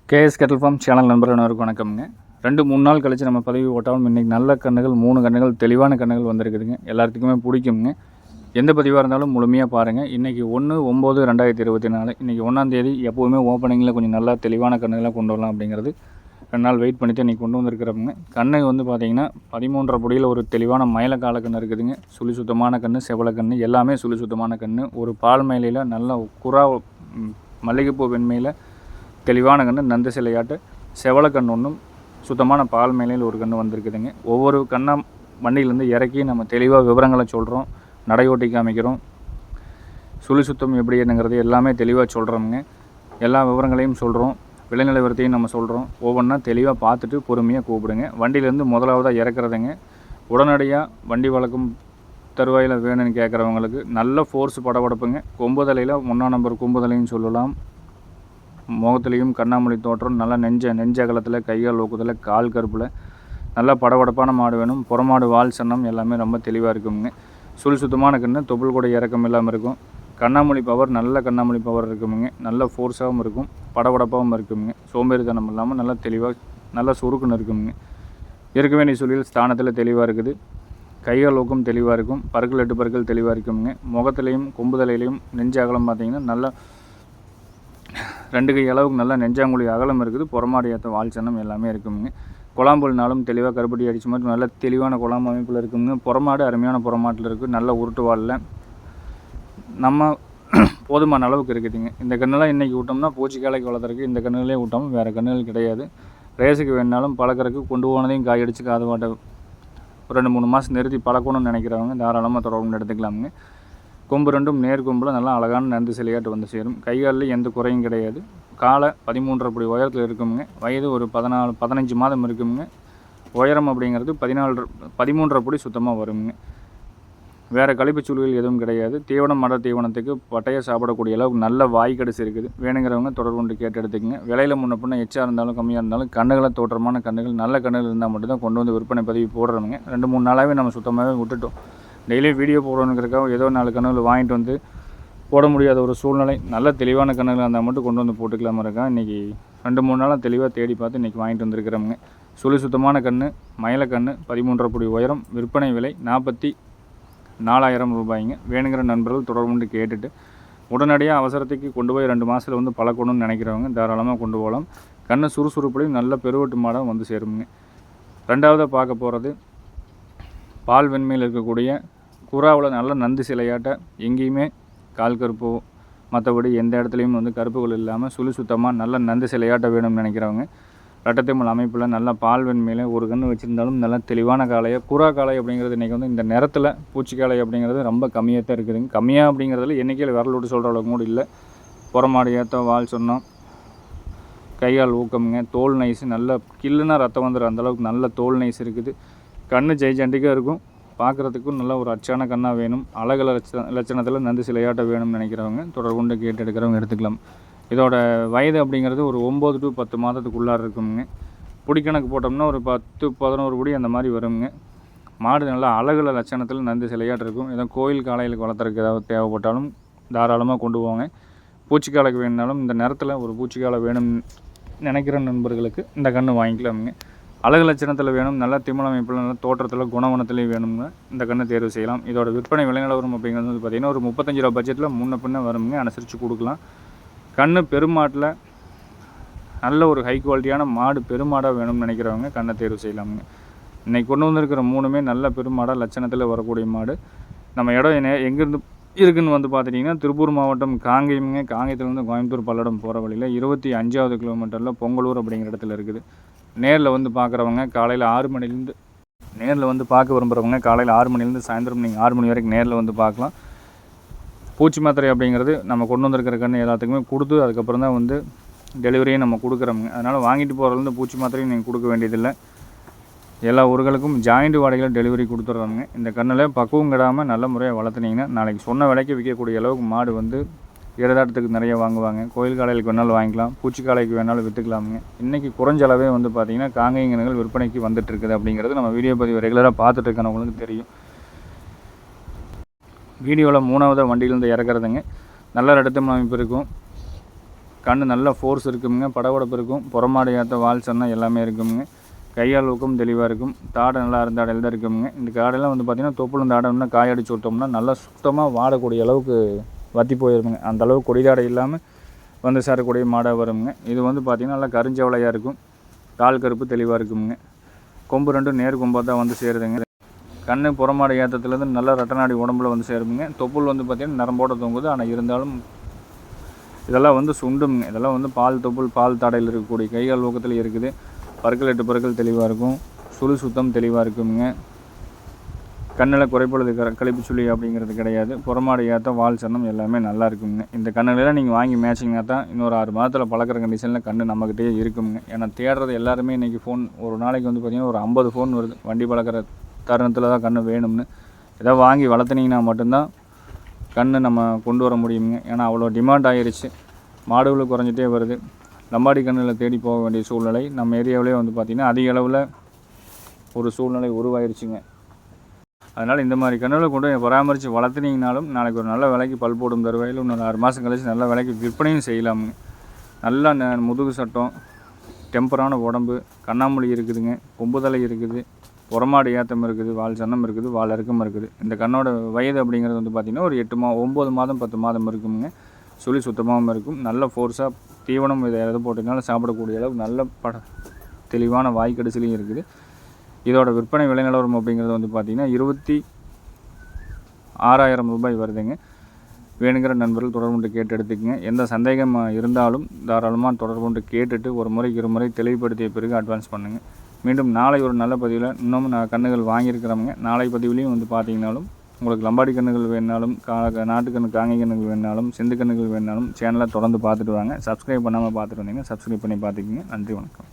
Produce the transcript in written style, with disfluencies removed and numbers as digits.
KS கேட்டல் form channel நண்பர்களுக்கு வணக்கம்ங்க. 2-3 நாள் கழித்து நம்ம பதிவு ஓட்டாலும் இன்றைக்கி நல்ல கன்றுகள் 3 கன்றுகள் தெளிவான கன்றுகள் வந்திருக்குதுங்க. எல்லாத்துக்குமே பிடிக்குங்க. எந்த பதிவாக இருந்தாலும் முழுமையாக பாருங்கள். இன்றைக்கி 1/9/2024 இன்றைக்கி 1ஆம் தேதி. எப்போவுமே ஓப்பனிங்கில் கொஞ்சம் நல்லா தெளிவான கன்றுகளாக கொண்டு வரலாம் அப்படிங்கிறது 2 நாள் வெயிட் பண்ணிவிட்டு இன்றைக்கி கொண்டு வந்திருக்கிறோம்ங்க. கண்ணு வந்து பார்த்திங்கன்னா 13.5 பொடியில் ஒரு தெளிவான மயில கால கன்று இருக்குதுங்க. சுழி சுத்தமான கன்று, செவலை கன்று எல்லாமே சுழி சுத்தமான கன்று. ஒரு பால் மயிலையில் நல்ல குறா மல்லிகைப்பூ வெண்மையில் தெளிவான கன்று, நந்து சிலையாட்டு செவலை கன்று ஒன்றும் சுத்தமான பால் மேலையில் ஒரு கன்று வந்திருக்குதுங்க. ஒவ்வொரு கண்ணாக வண்டியிலேருந்து இறக்கி நம்ம தெளிவாக விவரங்களை சொல்கிறோம், நடையோட்டி காமிக்கிறோம், சுழி சுத்தம் எப்படி என்னங்கிறது எல்லாமே தெளிவாக சொல்கிறோமுங்க. எல்லா விவரங்களையும் சொல்கிறோம், விலை நிலவரத்தையும் நம்ம சொல்கிறோம். ஒவ்வொன்றா தெளிவாக பார்த்துட்டு பொறுமையாக கூப்பிடுங்க. வண்டியிலேருந்து முதலாவதாக இறக்குறதுங்க. உடனடியாக வண்டி வளர்க்கும் தருவாயில் வேணும்னு கேட்குறவங்களுக்கு நல்ல ஃபோர்ஸ் படபடப்புங்க. கொம்புதலையில் 1ஆம் நம்பர் கொம்புதலையும் சொல்லலாம். முகத்துலேயும் கண்ணாமொழி தோற்றம், நல்லா நெஞ்ச அகலத்தில், கைகால் ஊக்கத்தில், கால் கருப்பில் நல்லா படபடப்பான மாடு வேணும். புறமாடு வால் சன்னம் எல்லாமே ரொம்ப தெளிவாக இருக்குங்க. சுழி சுத்தமான கன்று, தொப்புள் கூட இறக்கம் இல்லாமல் இருக்கும். கண்ணாமொழி பவர், நல்ல கண்ணாமொழி பவர் இருக்குமுங்க. நல்ல ஃபோர்ஸாகவும் இருக்கும், படபடப்பாகவும் இருக்குமுங்க. சோம்பேறித்தனம் இல்லாமல் நல்லா தெளிவாக நல்லா சுருக்குன்னு இருக்குமுங்க. இருக்க வேண்டிய சூழலில் ஸ்தானத்தில் தெளிவாக இருக்குது. கைகால் ஊக்கம் தெளிவாக இருக்கும். பற்கள் 8 பற்கள் தெளிவாக இருக்குமுங்க. முகத்துலேயும் கொம்புதலையிலையும் நெஞ்ச அகலம் பார்த்திங்கன்னா நல்லா 2 கை அளவுக்கு நல்லா நெஞ்சாங்குழி அகலம் இருக்குது. புறமாடு ஏற்ற வால் சன்னம் எல்லாமே இருக்குங்க. குழாம்புல்னாலும் தெளிவாக கருப்பட்டி அடித்த மாதிரி நல்ல தெளிவான குழாம்பு அமைப்பில் இருக்குங்க. புறமாடு அருமையான புறமாட்டில் இருக்குது. நல்ல உருட்டு வாலில் நம்ம போதுமான அளவுக்கு இருக்குதுங்க. இந்த கன்றுலாம் இன்றைக்கி விட்டோம்னா பூச்சிக்காலைக்கு வளர்த்துறதுக்கு இந்த கன்றுகளே விட்டோம், வேறு கன்றுகள் கிடையாது. ரேஸுக்கு வேணாலும் பழக்கிறதுக்கு கொண்டு போனதையும் காய் அடித்து காது வாட்டை ஒரு 2-3 மாதம் நிறுத்தி பழக்கணும்னு நினைக்கிறவங்க தாராளமாக தொடர்பு எடுத்துக்கலாமுங்க. கொம்பு ரெண்டும் நேர் கொம்பில் நல்லா அழகான நந்து சிலையாட்டு வந்து சேரும். கைகாலில் எந்த குறையும் கிடையாது. காலை 13.5 படி உயரத்தில் இருக்குங்க. வயது ஒரு 15 மாதம் இருக்குங்க. உயரம் அப்படிங்கிறது 13.5 படி சுத்தமாக வருங்க. வேறு கழிப்பு சூழல் எதுவும் கிடையாது. தீவனம் மட தீவனத்துக்கு பட்டையை சாப்பிடக்கூடிய அளவுக்கு நல்ல வாய் கடிச்சு இருக்குது. வேணுங்கிறவங்க தொடர்பு கொண்டு கேட்டு எடுத்துக்கங்க. விலையில் முன்ன பின்ன எச்சா இருந்தாலும் கம்மியாக இருந்தாலும் கன்றுகளை தோற்றமான கன்றுகள் நல்ல கன்றுகள் இருந்தால் மட்டும்தான் கொண்டு வந்து விற்பனை பதிவு போடுறவங்க. 2-3 நாளாகவே நம்ம சுத்தமாகவே விட்டுட்டோம். டெய்லியும் வீடியோ போடணுங்கிறக்காக ஏதோ 4 கன்றுகள் வாங்கிட்டு வந்து போட முடியாத ஒரு சூழ்நிலை. நல்ல தெளிவான கன்றுகள் இருந்தால் மட்டும் கொண்டு வந்து போட்டுக்கலாமா இருக்கா. இன்றைக்கி 2-3 நாளாக தெளிவாக தேடி பார்த்து இன்றைக்கி வாங்கிட்டு வந்துருக்கிறோமுங்க. சுழி சுத்தமான கன்று, மயிலக்கன்று, 13.5 படி உயரம். விற்பனை விலை 44,000 ரூபாய்ங்க. வேணுங்கிற நண்பர்கள் தொடர்பு கேட்டுட்டு உடனடியாக அவசரத்துக்கு கொண்டு போய் 2 மாதத்தில் வந்து பழக்கணும்னு நினைக்கிறவங்க தாராளமாக கொண்டு போகலாம். கன்று சுறுசுறுப்புலையும் நல்ல பெருவட்டு மாடாக வந்து சேருங்க. ரெண்டாவதாக பார்க்க போகிறது பால் வெண்மையில் இருக்கக்கூடிய குறாவில் நல்ல நந்து சிலையாட்ட எங்கேயுமே கால் கருப்போ மற்றபடி எந்த இடத்துலையும் வந்து கருப்புகள் இல்லாமல் சுழி சுத்தமாக நல்ல நந்து சிலையாட்ட வேணும்னு நினைக்கிறவங்க ரெட்டத்தைமல் அமைப்பில் நல்ல பால் வெண்மையில் ஒரு கன்று வச்சுருந்தாலும் நல்ல தெளிவான காளையை குறா காளை அப்படிங்கிறது இன்றைக்கி வந்து இந்த நேரத்தில் பூச்சிக்காளை அப்படிங்கிறது ரொம்ப கம்மியாக தான் இருக்குதுங்க. கம்மியாக அப்படிங்கிறதுல எண்ணிக்கையில் விரல் விட்டு சொல்கிற அளவுக்கு கூட இல்லை. புறமாடு ஏற்ற வால் சொன்னோம், கையால் ஊக்கமுங்க. தோல் நைஸு நல்ல கில்லுனா ரத்தம் வந்துடும் அந்தளவுக்கு நல்ல தோல் நைஸ் இருக்குது. கண்ணு ஜெய்ஜண்டிக்காக இருக்கும். பார்க்குறதுக்கும் நல்ல ஒரு அச்சான கண்ணாக வேணும். அழகு லட்சணத்தில் நந்து சிலையாட்ட வேணும்னு நினைக்கிறவங்க தொடர்பு கொண்டு கேட்டு எடுக்கிறவங்க எடுத்துக்கலாம். இதோட வயது அப்படிங்கிறது ஒரு 9 to 10 மாதத்துக்குள்ளார இருக்குங்க. பிடிக்கணக்கு போட்டோம்னா ஒரு 10-11 படி அந்த மாதிரி வருங்க. மாடு நல்லா அழகு லட்சணத்தில் நந்து சிலையாட்டு இருக்கும். ஏதோ கோயில் காளைகளுக்கு வளர்த்துறதுக்கு ஏதாவது தேவைப்பட்டாலும் தாராளமாக கொண்டு போவாங்க. பூச்சிக்காலைக்கு வேணுனாலும் இந்த நேரத்தில் ஒரு பூச்சிக்காலை வேணும்னு நினைக்கிற நண்பர்களுக்கு இந்த கன்று வாங்கிக்கலாமுங்க. அழகு லட்சணத்தில் வேணும், நல்ல திமிழ் அமைப்பில், நல்ல தோற்றத்தில், குணவனத்துலேயும் வேணுங்க இந்த கன்று தேர்வு செய்யலாம். இதோட விற்பனை விலை நிலவரம் அப்படிங்கிறது வந்து பார்த்திங்கன்னா ஒரு 35 ரூபா பட்ஜெட்டில் முன்ன பின்ன வருங்க. அனுசரித்து கொடுக்கலாம். கன்று பெருமாட்டில் நல்ல ஒரு ஹை குவாலிட்டியான மாடு பெருமாடாக வேணும்னு நினைக்கிறவங்க கண்ணை தேர்வு செய்யலாமுங்க. இன்றைக்கி கொண்டு வந்திருக்கிற 3மே நல்ல பெருமாடாக லட்சணத்தில் வரக்கூடிய மாடு. நம்ம இடம் எங்கேருந்து இருக்குதுன்னு வந்து பார்த்துட்டிங்கன்னா திருப்பூர் மாவட்டம் காங்கேயமுங்க. காங்கேயத்துலேருந்து கோயம்புத்தூர் பல்லடம் போகிற வழியில் 25வது கிலோமீட்டரில் பொங்கலூர் அப்படிங்கிற இடத்துல இருக்குது. நேரில் வந்து பார்க்குறவங்க காலையில் 6 மணிலேருந்து நேரில் வந்து பார்க்க விரும்புகிறவங்க காலையில் 6 மணிலேருந்து சாயந்தரம் நீங்கள் 6 மணி வரைக்கும் நேரில் வந்து பார்க்கலாம். பூச்சி மாத்திரை அப்படிங்கிறது நம்ம கொண்டு வந்திருக்கிற கன்று எல்லாத்துக்குமே கொடுத்து அதுக்கப்புறம் தான் வந்து டெலிவரியும் நம்ம கொடுக்குறோங்க. அதனால் வாங்கிட்டு போகிறதுலேருந்து பூச்சி மாத்திரையும் நீங்கள் கொடுக்க வேண்டியதில்லை. எல்லா ஊர்களுக்கும் ஜாயிண்ட் வாடகையில் டெலிவரி கொடுத்துட்றாங்க. இந்த கண்ணில் பக்குவம் கிடாமல் நல்ல முறையாக வளர்த்துனீங்கன்னா நாளைக்கு சொன்ன விலைக்கு விற்கக்கூடிய அளவுக்கு மாடு வந்து இறதாட்டத்துக்கு நிறைய வாங்குவாங்க. கோயில் காலைகளுக்கு வேணாலும் வாங்கிக்கலாம், பூச்சிக்காலைக்கு வேணாலும் விற்றுக்கலாமுங்க. இன்றைக்கி குறைஞ்ச அளவே வந்து பார்த்திங்கன்னா காங்கேயங்கள் விற்பனைக்கு வந்துட்டுருக்குது அப்படிங்கிறது நம்ம வீடியோ பதிவு ரெகுலராக பார்த்துட்டு இருக்கிறவங்களுக்கு தெரியும். வீடியோவில் 3வது வண்டியிலேருந்து இறக்குறதுங்க. நல்ல ரெட்டத்தமிழ் அமைப்பு இருக்கும். கண் நல்ல ஃபோர்ஸ் இருக்குங்க, படபடப்பு இருக்கும், புறமாடு ஏற்ற வால் சன்னம் எல்லாமே இருக்குங்க. கையால் ஊக்கம் தெளிவாக இருக்கும். தாடை நல்லா இருந்தாடையில் தான் இருக்குங்க. இந்த காடெல்லாம் வந்து பார்த்திங்கன்னா தொப்புளும் தாடைன்னா காய அடிச்சு விட்டோம்னா நல்லா சுத்தமாக வாடக்கூடிய அளவுக்கு வற்றி போயிருக்குங்க. அந்தளவுக்கு கொடிதாடை இல்லாமல் வந்து சேரக்கூடிய மாடாக வருங்க. இது வந்து பார்த்திங்கன்னா நல்லா கருஞ்சவளையாக இருக்கும், கால் கருப்பு தெளிவாக இருக்குங்க. கொம்பு ரெண்டும் நேர் கொம்பாக தான் வந்து சேருதுங்க. கண் புறமாடு ஏற்றத்துலேருந்து நல்லா ரெட்டநாடி உடம்புல வந்து சேருங்க. தொப்புள் வந்து பார்த்திங்கன்னா நரம்போட தொங்குது. ஆனால் இருந்தாலும் இதெல்லாம் வந்து சுண்டுங்க. இதெல்லாம் வந்து பால் தொப்புள் பால் தாடையில் இருக்கக்கூடிய கைகால் ஊக்கத்தில் இருக்குது. பற்கள் 8 பற்கள் தெளிவாக இருக்கும், சுழி சுத்தம் தெளிவாக இருக்குங்க. கண்ணில் குறைப்பொழுது கழிப்பு சுழி அப்படிங்கிறது கிடையாது. புறமாடு ஏற்ற வால் சன்னம் எல்லாமே நல்லா இருக்குங்க. இந்த கண்ணுகளெல்லாம் நீங்கள் வாங்கி மேட்சிங்கன்னா தான் இன்னொரு 6 மாதத்தில் பழக்கிற கண்டிஷனில் கண் நம்மக்கிட்டே இருக்குங்க. ஏன்னா தேடுறது எல்லாருமே இன்றைக்கி ஃபோன் ஒரு நாளைக்கு வந்து பார்த்திங்கன்னா ஒரு 50 ஃபோன் வருது. வண்டி பழக்கிற தருணத்தில் தான் கண் வேணும்னு. எதாவது வாங்கி வளர்த்துனீங்கன்னா மட்டும்தான் கண் நம்ம கொண்டு வர முடியுங்க. ஏன்னா அவ்வளோ டிமாண்ட் ஆகிருச்சு, மாடுகளும் குறைஞ்சிட்டே வருது. லம்பாடி கண்ணில் தேடி போக வேண்டிய சூழ்நிலை நம்ம ஏரியாவிலே வந்து பார்த்திங்கன்னா அதிக அளவில் ஒரு சூழ்நிலை உருவாயிருச்சுங்க. அதனால் இந்த மாதிரி கண்ணுகளை கொண்டு பராமரித்து வளர்த்துனீங்கனாலும் நாளைக்கு ஒரு நல்ல விலைக்கு பல் போடும் தருவாயில் இன்னொரு 6 மாதம் கழிச்சு நல்ல விலைக்கு விற்பனையும் செய்யலாமுங்க. நல்லா முதுகு சட்டம், டெம்பரான உடம்பு, கண்ணாமொழி இருக்குதுங்க, கொம்புதலை இருக்குது, புறமாடு ஏற்றம் இருக்குது, வால் சன்னம் இருக்குது, வால் இறக்கம் இருக்குது. இந்த கண்ணோட வயது அப்படிங்கிறது வந்து பார்த்திங்கன்னா ஒரு 9 மாதம் 10 மாதம் இருக்குங்க. சுழி சுத்தமாகவும் இருக்கும். நல்ல ஃபோர்ஸாக தீவனம் இதை எது போட்டிங்கனாலும் சாப்பிடக்கூடிய அளவுக்கு நல்ல தெளிவான வாய்க்கடிசிலையும் இருக்குது. இதோட விற்பனை விலை நிலவரம் அப்படிங்கிறது வந்து பார்த்திங்கன்னா 26,000 ரூபாய் வருதுங்க. வேணுங்கிற நண்பர்கள் தொடர்பு கொண்டு கேட்டு எடுத்துக்கங்க. எந்த சந்தேகம் இருந்தாலும் தாராளமாக தொடர்பு கொண்டு கேட்டுட்டு ஒரு முறைக்கு 2 முறை தெளிவுபடுத்திய பிறகு அட்வான்ஸ் பண்ணுங்கள். மீண்டும் நாளை ஒரு நல்ல பதிவில் இன்னமும் நான் கண்ணுகள் வாங்கியிருக்கிறவங்க நாளை பதிவுலேயும் வந்து பார்த்திங்கனாலும் உங்களுக்கு லம்பாடி கண்ணுகள் வேணாலும் நாட்டு கண்ணு காங்கை கண்ணுகள் வேணாலும் சிந்து கண்ணுகள் வேணாலும் சேனலை தொடர்ந்து பார்த்துட்டு வாங்க. சப்ஸ்கிரைப் பண்ணாமல் பார்த்துட்டு வந்தீங்கன்னா சப்ஸ்கிரைப் பண்ணி பார்த்துக்கிங்க. நன்றி, வணக்கம்.